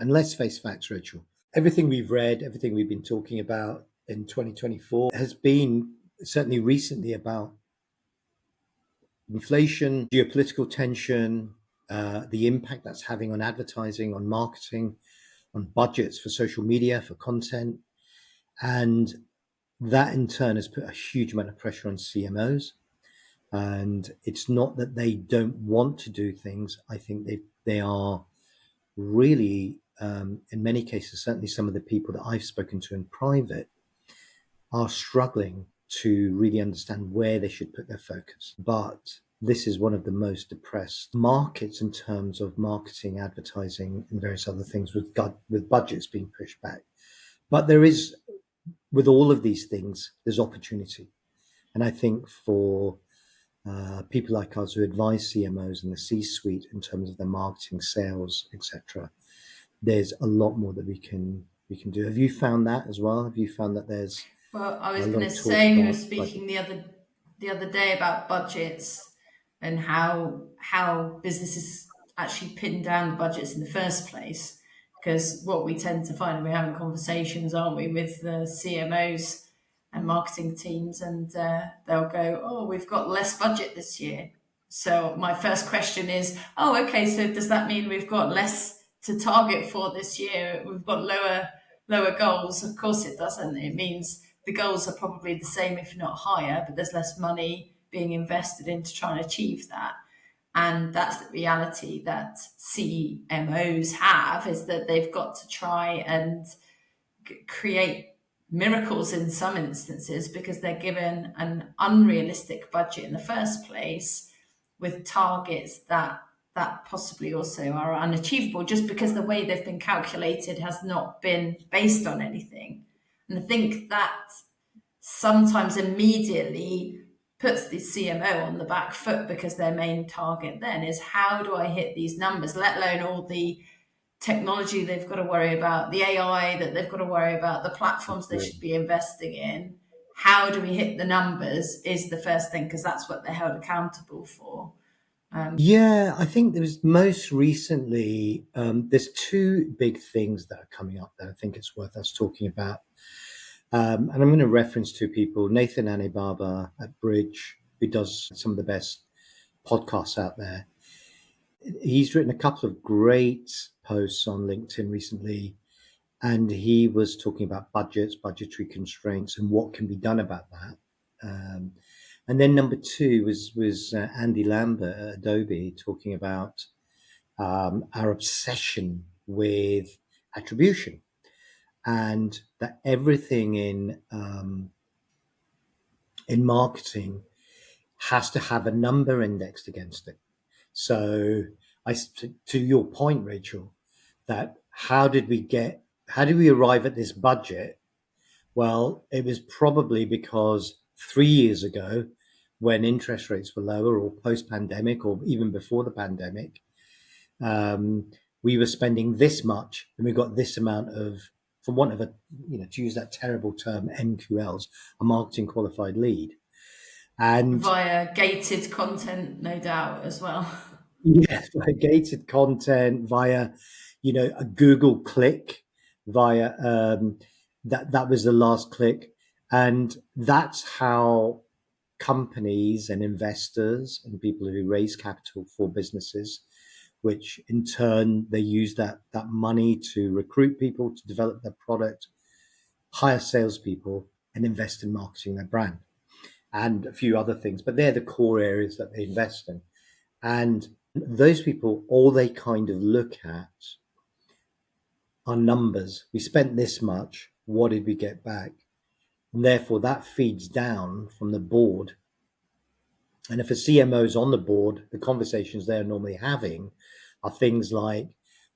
And let's face facts, Rachel. Everything we've read, everything we've been talking about in 2024 has been certainly recently about inflation, geopolitical tension, the impact that's having on advertising, on marketing, on budgets for social media, for content. And that in turn has put a huge amount of pressure on CMOs. And it's not that they don't want to do things. I think they are really, in many cases, certainly some of the people that I've spoken to in private are struggling to really understand where they should put their focus. But this is one of the most depressed markets in terms of marketing, advertising, and various other things with budgets being pushed back. But there is, with all of these things, there's opportunity. And I think for people like us who advise CMOs and the C-suite in terms of their marketing, sales, etc., there's a lot more that we can do. Have you found that as well? Have you found that there's Well, I was a lot going to of talk say, we were about speaking budget? the other day about budgets and how businesses actually pin down the budgets in the first place. Because what we tend to find, and we're having conversations, aren't we, with the CMOs and marketing teams, and they'll go, "Oh, we've got less budget this year." So my first question is, "Oh, okay. So does that mean we've got less to target for this year? We've got lower goals?" Of course, it doesn't. It means the goals are probably the same, if not higher, but there's less money being invested into trying to achieve that. And that's the reality that CMOs have, is that they've got to try and create miracles in some instances because they're given an unrealistic budget in the first place, with targets that possibly also are unachievable, just because the way they've been calculated has not been based on anything. And I think that sometimes immediately puts the CMO on the back foot, because their main target then is, how do I hit these numbers, let alone all the technology they've got to worry about, the AI that they've got to worry about, the platforms they should be investing in. How do we hit the numbers is the first thing, because that's what they're held accountable for. Yeah, I think there was most recently, there's two big things that are coming up that I think it's worth us talking about. And I'm going to reference two people, Nathan Anibaba at Bridge, who does some of the best podcasts out there. He's written a couple of great posts on LinkedIn recently, and he was talking about budgets, budgetary constraints, and what can be done about that. And then number two was Andy Lambert at Adobe talking about our obsession with attribution, and that everything in marketing has to have a number indexed against it. So, to your point, Rachel, that how did we arrive at this budget? Well, it was probably because 3 years ago, when interest rates were lower, or post-pandemic, or even before the pandemic, we were spending this much, and we got this amount of, for want of a, to use that terrible term, MQLs, a marketing qualified lead. And Via gated content, no doubt, as well. yes, via gated content, via, a Google click, via that was the last click. And that's how companies and investors and people who raise capital for businesses, which in turn they use that money to recruit people, to develop their product, hire salespeople, and invest in marketing their brand and a few other things. But they're the core areas that they invest in. And those people, all they kind of look at are numbers. We spent this much. What did we get back? And therefore, that feeds down from the board. And if a CMO is on the board, the conversations they're normally having are things like,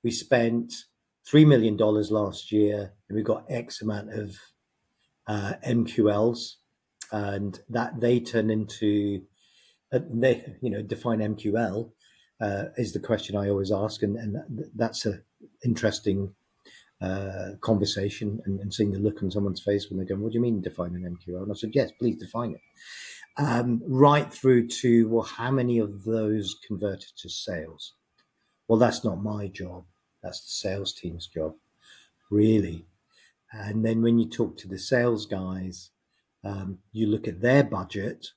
we spent $3 million last year and we got X amount of MQLs, and that they turn into, they define MQL. Is the question I always ask, and that's an interesting conversation, and seeing the look on someone's face when they go, "What do you mean define an MQL?" And I said, "Yes, please define it." Right through to, well, how many of those converted to sales? Well, that's not my job. That's the sales team's job, really. And then when you talk to the sales guys, you look at their budget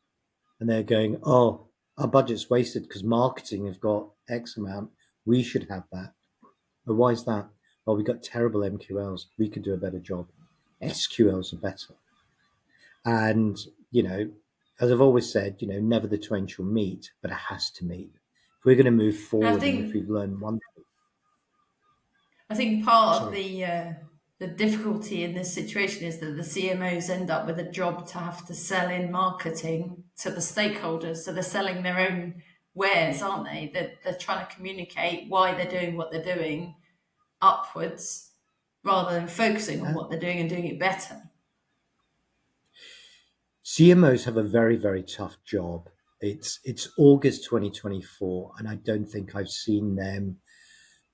and they're going, oh, our budget's wasted because marketing have got X amount. We should have that. Oh, why is that? Well, we've got terrible MQLs. We could do a better job. SQLs are better. And, as I've always said, never the twain shall meet, but it has to meet. If we're going to move And forward and if we've learned one thing, I think part of sorry. the difficulty in this situation is that the CMOs end up with a job to have to sell in marketing to the stakeholders. So they're selling their own wares, aren't they? They're trying to communicate why they're doing what they're doing upwards rather than focusing on what they're doing and doing it better. CMOs have a very, very tough job. It's August 2024, and I don't think I've seen them.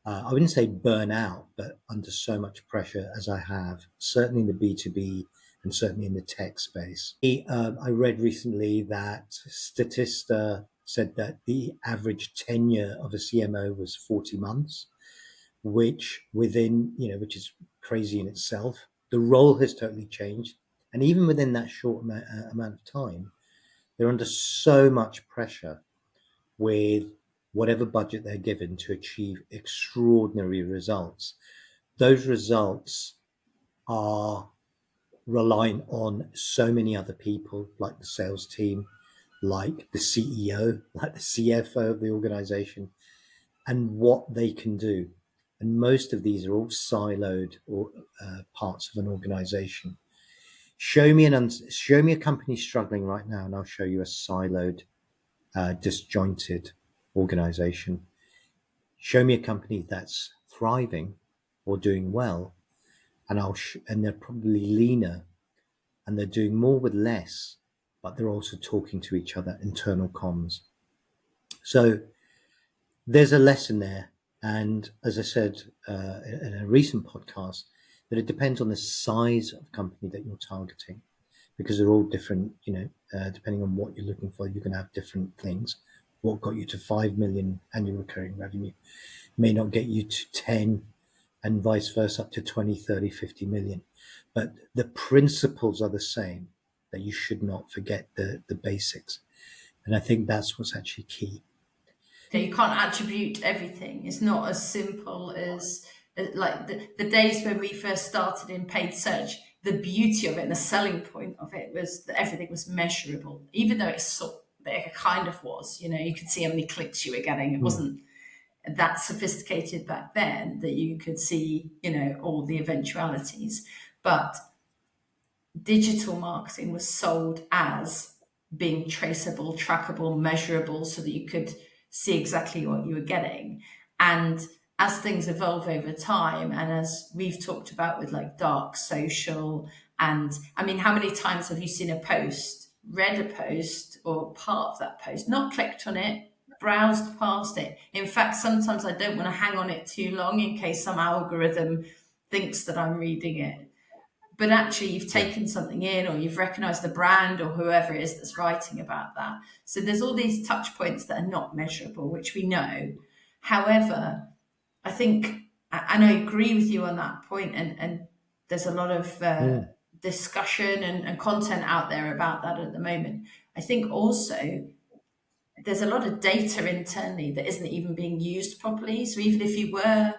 I wouldn't say burn out, but under so much pressure as I have, certainly in the B2B and certainly in the tech space. I read recently that Statista said that the average tenure of a CMO was 40 months, which which is crazy in itself. The role has totally changed. And even within that short amount of time, they're under so much pressure with whatever budget they're given to achieve extraordinary results. Those results are relying on so many other people, like the sales team, like the CEO, like the CFO of the organization, and what they can do. And most of these are all siloed or parts of an organization. Show me a company struggling right now, and I'll show you a siloed, disjointed organization. Show me a company that's thriving or doing well, and and they're probably leaner, and they're doing more with less, but they're also talking to each other, internal comms. So there's a lesson there, and as I said in a recent podcast, that it depends on the size of company that you're targeting, because they're all different. Depending on what you're looking for, you can have different things. What got you to 5 million annual recurring revenue may not get you to 10, and vice versa, up to 20, 30, 50 million. But the principles are the same, that you should not forget the basics. And I think that's what's actually key. You can't attribute everything. It's not as simple as like the days when we first started in paid search. The beauty of it and the selling point of it was that everything was measurable, even though it kind of was. You could see how many clicks you were getting. It wasn't that sophisticated back then that you could see, all the eventualities. But digital marketing was sold as being traceable, trackable, measurable, so that you could see exactly what you were getting. And as things evolve over time, and as we've talked about with like dark social, and I mean, how many times have you seen a post, read a post or part of that post, not clicked on it, browsed past it? In fact, sometimes I don't want to hang on it too long in case some algorithm thinks that I'm reading it. But actually, you've taken something in, or you've recognized the brand or whoever it is that's writing about that. So there's all these touch points that are not measurable, which we know. However, I think, and I agree with you on that point, and there's a lot of discussion and content out there about that at the moment. I think also there's a lot of data internally that isn't even being used properly. So even if you were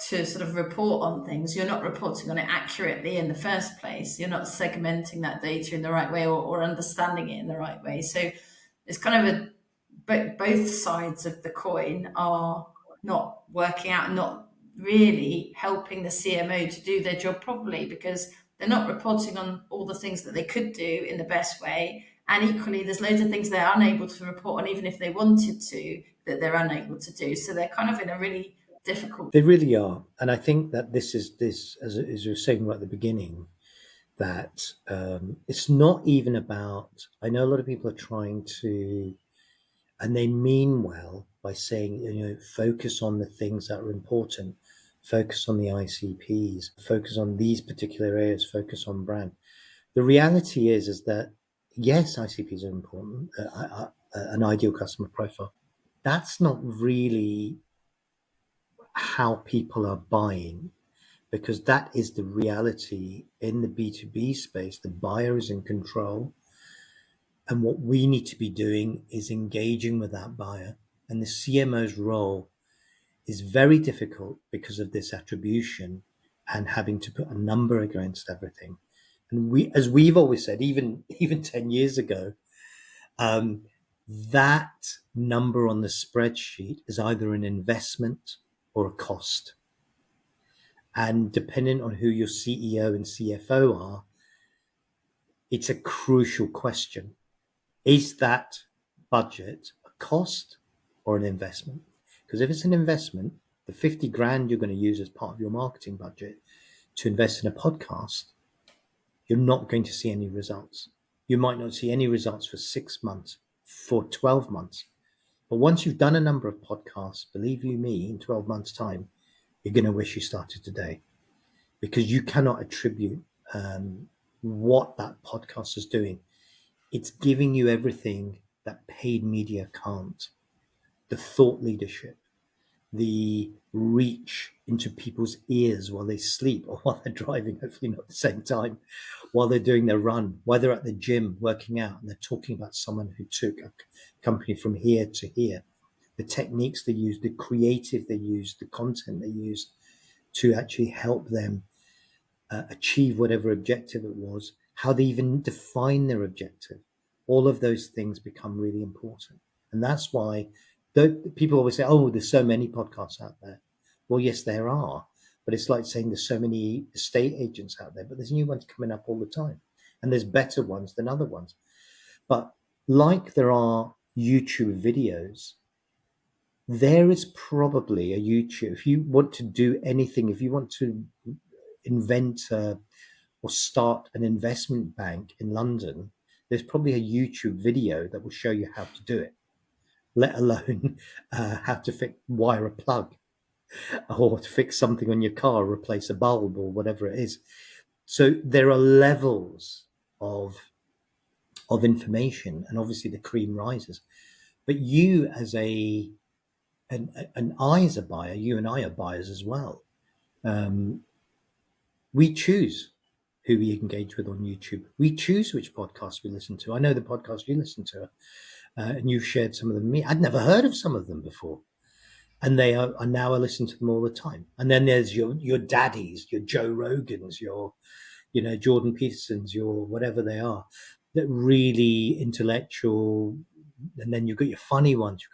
to sort of report on things, you're not reporting on it accurately in the first place. You're not segmenting that data in the right way, or understanding it in the right way. So it's kind of both sides of the coin are not working out, not really helping the CMO to do their job properly, because they're not reporting on all the things that they could do in the best way. And equally, there's loads of things they're unable to report on, even if they wanted to, that they're unable to do. So they're kind of in a really difficult. They really are. And I think that this, as you were saying right at the beginning, that it's not even about, I know a lot of people are trying to, and they mean well by saying, focus on the things that are important, focus on the ICPs, focus on these particular areas, focus on brand. The reality is that, yes, ICPs are important, an ideal customer profile. That's not really how people are buying, because that is the reality in the B2B space. The buyer is in control. And what we need to be doing is engaging with that buyer. And the CMO's role is very difficult because of this attribution and having to put a number against everything. And we, as we've always said, even 10 years ago, that number on the spreadsheet is either an investment or a cost. And depending on who your CEO and CFO are, it's a crucial question. Is that budget a cost or an investment? Because if it's an investment, the 50 grand you're going to use as part of your marketing budget to invest in a podcast, you're not going to see any results. You might not see any results for 6 months, for 12 months. But once you've done a number of podcasts, believe you me, in 12 months' time, you're going to wish you started today, because you cannot attribute what that podcast is doing. It's giving you everything that paid media can't. The thought leadership, the reach into people's ears while they sleep or while they're driving, hopefully not at the same time, while they're doing their run, while they're at the gym working out and they're talking about someone who took a company from here to here, the techniques they use, the creative they use, the content they use to actually help them achieve whatever objective it was, how they even define their objective. All of those things become really important. And that's why people always say, oh, there's so many podcasts out there. Well, yes, there are. But it's like saying there's so many estate agents out there, but there's new ones coming up all the time. And there's better ones than other ones. But like there are YouTube videos, there is probably a YouTube. If you want to do anything, if you want to invent or start an investment bank in London, there's probably a YouTube video that will show you how to do it, let alone how to wire a plug or to fix something on your car, replace a bulb or whatever it is. So there are levels of information, and obviously the cream rises. But you as and I as a buyer, you and I are buyers as well. We choose who we engage with on YouTube. We choose which podcasts we listen to. I know the podcast you listen to, and you've shared some of them with me. I'd never heard of some of them before. And they are now I listen to them all the time. And then there's your daddies, your Joe Rogans, your Jordan Petersons, your whatever they are, that really intellectual. And then you've got your funny ones.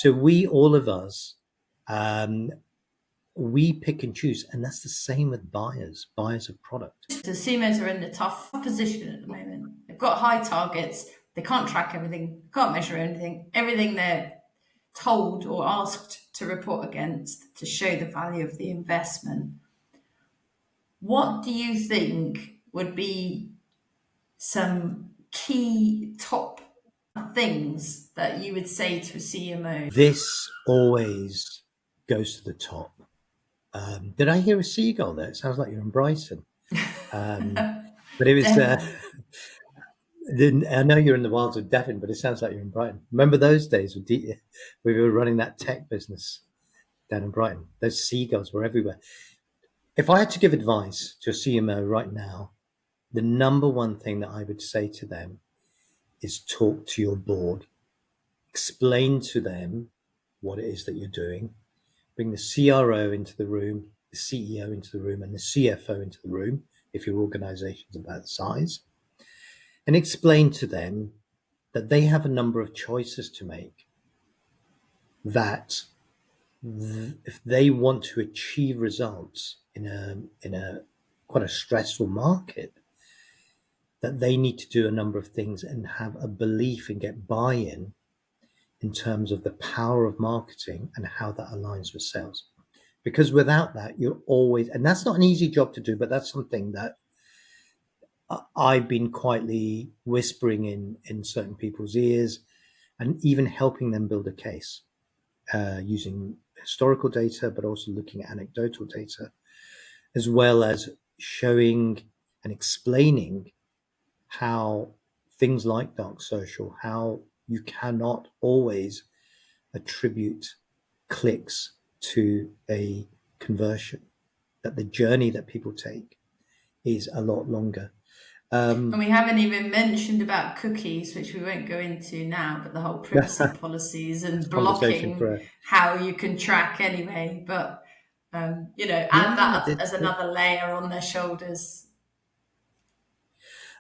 So we, all of us, we pick and choose, and that's the same with buyers of product. The CMOs are in a tough position at the moment. They've got high targets. They can't track everything, can't measure anything. Everything they're told or asked to report against to show the value of the investment. What do you think would be some key top things that you would say to a CMO? This always goes to the top. Did I hear a seagull there? It sounds like you're in Brighton. But it was, I know you're in the wilds of Devon, but it sounds like you're in Brighton. Remember those days we were running that tech business down in Brighton? Those seagulls were everywhere. If I had to give advice to a CMO right now, the number one thing that I would say to them is talk to your board. Explain to them what it is that you're doing. Bring the CRO into the room, the CEO into the room, and the CFO into the room, if your organization's about size, and explain to them that they have a number of choices to make, that if they want to achieve results in a quite a stressful market, that they need to do a number of things and have a belief and get buy-in in terms of the power of marketing and how that aligns with sales. Because without that, you're always, and that's not an easy job to do, but that's something that I've been quietly whispering in certain people's ears, and even helping them build a case using historical data, but also looking at anecdotal data, as well as showing and explaining how things like dark social, how you cannot always attribute clicks to a conversion, that the journey that people take is a lot longer. And we haven't even mentioned about cookies, which we won't go into now, but the whole privacy policies and Conversation blocking for how you can track anyway. But, add yeah, that as another layer on their shoulders.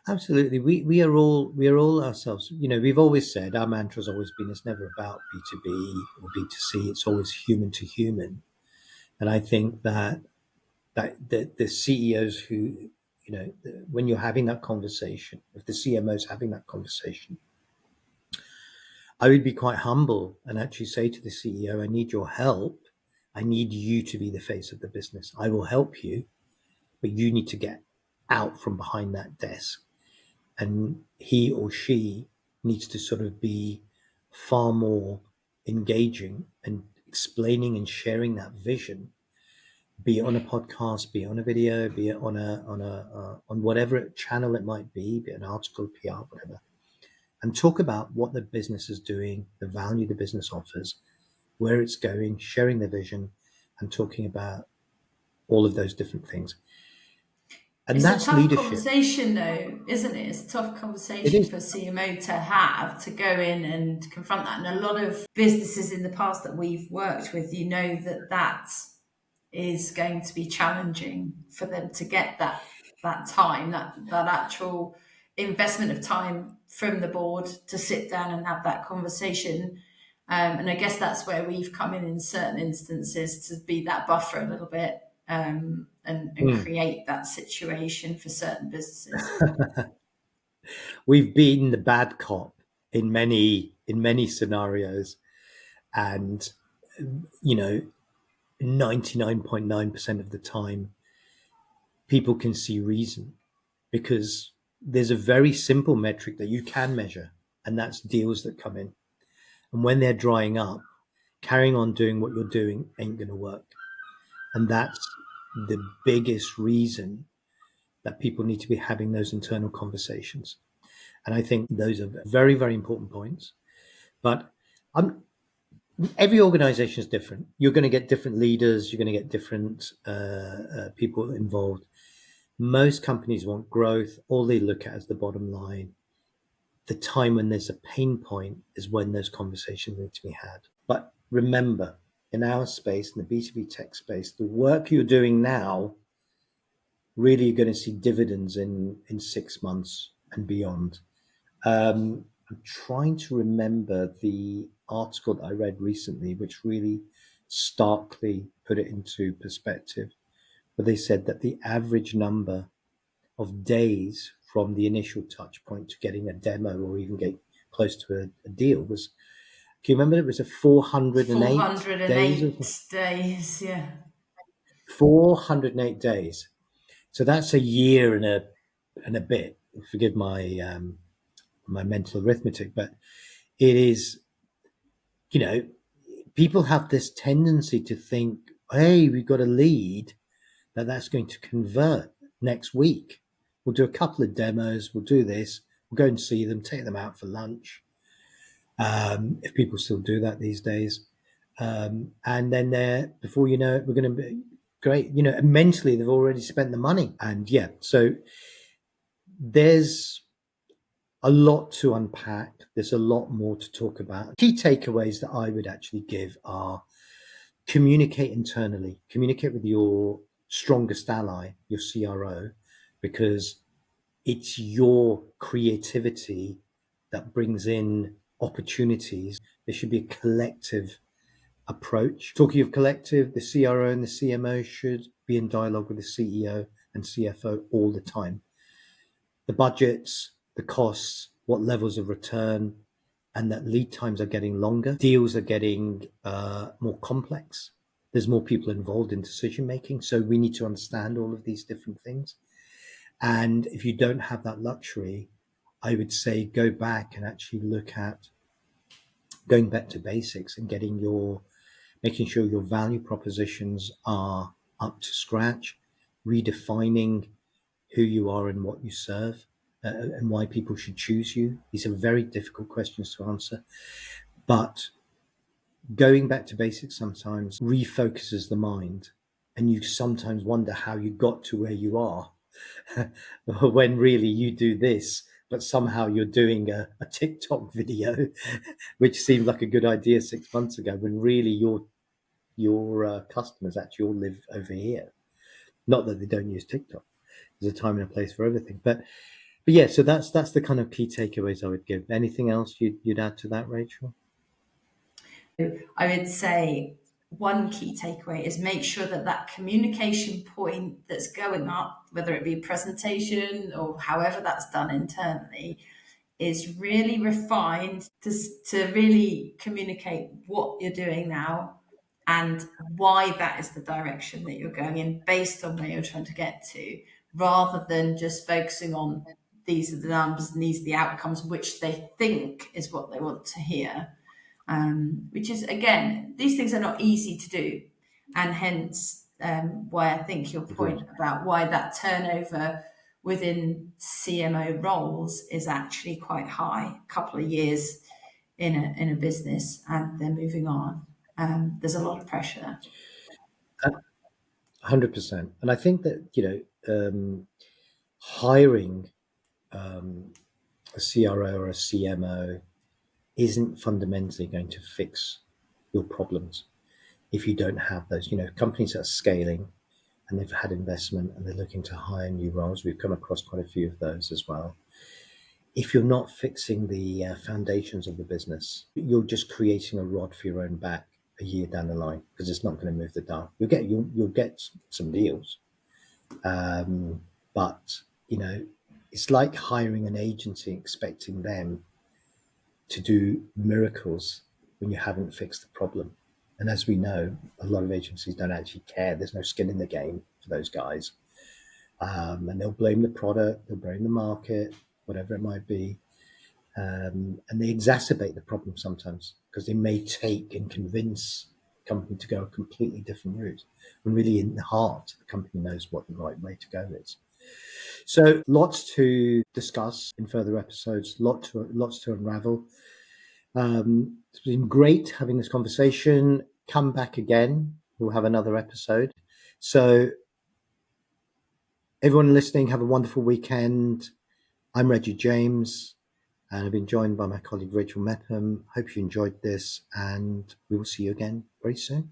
absolutely. We are all ourselves. We've always said our mantra's always been it's never about B2B or B2C. It's always human to human. And I think that the CEOs who when you're having that conversation, if the CMO's having that conversation, I would be quite humble and actually say to the CEO, I need your help. I need you to be the face of the business. I will help you, but you need to get out from behind that desk. And he or she needs to sort of be far more engaging and explaining and sharing that vision, be it on a podcast, be it on a video, be it on whatever channel it might be it an article, PR, whatever, and talk about what the business is doing, the value the business offers, where it's going, sharing the vision, and talking about all of those different things. And It's a that's tough leadership. conversation, though, isn't it? It's a tough It conversation is. for CMO to have to go in and confront that. And a lot of businesses in the past that we've worked with, that is going to be challenging for them to get that time, that actual investment of time from the board to sit down and have that conversation. And I guess that's where we've come in certain instances to be that buffer a little bit, and Mm. create that situation for certain businesses. We've been the bad cop in many scenarios, and 99.9% of the time people can see reason, because there's a very simple metric that you can measure, and that's deals that come in. And when they're drying up, carrying on doing what you're doing ain't going to work. And that's the biggest reason that people need to be having those internal conversations. And I think those are very, very important points. But every organization is different. You're going to get different leaders. You're going to get different people involved. Most companies want growth. All they look at is the bottom line. The time when there's a pain point is when those conversations need to be had. But remember, in our space, in the B2B tech space, the work you're doing now, really you're going to see dividends in 6 months and beyond. I'm trying to remember the article that I read recently, which really starkly put it into perspective, where they said that the average number of days from the initial touch point to getting a demo or even get close to a deal was, can you remember, it was a 408 days of 408 days, yeah. 408 days. So that's a year and a bit. Forgive my mental arithmetic, but it is, you know, people have this tendency to think, hey, we've got a lead that's going to convert next week. We'll do a couple of demos. We'll do this. We'll go and see them, take them out for lunch. If people still do that these days. And then before you know it, we're going to be great. Mentally, they've already spent the money. And yeah, so there's a lot to unpack. There's a lot more to talk about. Key takeaways that I would actually give are: communicate internally, communicate with your strongest ally, your CRO, because it's your creativity that brings in opportunities. There should be a collective approach. Talking of collective, the CRO and the CMO should be in dialogue with the CEO and CFO all the time. The budgets, the costs, what levels of return, and that lead times are getting longer. Deals are getting more complex. There's more people involved in decision making. So we need to understand all of these different things. And if you don't have that luxury, I would say go back and actually look at going back to basics and making sure your value propositions are up to scratch, redefining who you are and what you serve, and why people should choose you. These are very difficult questions to answer, but going back to basics sometimes refocuses the mind, and you sometimes wonder how you got to where you are when really you do this, but somehow you're doing a TikTok video, which seemed like a good idea 6 months ago, when really your customers actually all live over here. Not that they don't use TikTok. There's a time and a place for everything, but yeah. So that's the kind of key takeaways I would give. Anything else you'd add to that, Rachel? I would say one key takeaway is make sure that that communication point that's going up, whether it be a presentation or however that's done internally, is really refined to really communicate what you're doing now and why that is the direction that you're going in based on where you're trying to get to, rather than just focusing on these are the numbers and these are the outcomes, which they think is what they want to hear. Which is, again, these things are not easy to do. And hence why I think your point about why that turnover within CMO roles is actually quite high, a couple of years in a business and they're moving on. There's a lot of pressure. 100%. And I think that, hiring a CRO or a CMO isn't fundamentally going to fix your problems if you don't have those. Companies that are scaling and they've had investment and they're looking to hire new roles. We've come across quite a few of those as well. If you're not fixing the foundations of the business, you're just creating a rod for your own back a year down the line, because it's not going to move the dial. You'll get some deals, but it's like hiring an agency, expecting them to do miracles when you haven't fixed the problem. And as we know, a lot of agencies don't actually care. There's no skin in the game for those guys. And they'll blame the product, they'll blame the market, whatever it might be. And they exacerbate the problem sometimes, because they may take and convince the company to go a completely different route, when really in the heart, the company knows what the right way to go is. So lots to discuss in further episodes, lots to unravel. It's been great having this conversation. Come back again. We'll have another episode. So everyone listening, have a wonderful weekend. I'm Reggie James, and I've been joined by my colleague Rachel Mepham. Hope you enjoyed this, and we will see you again very soon.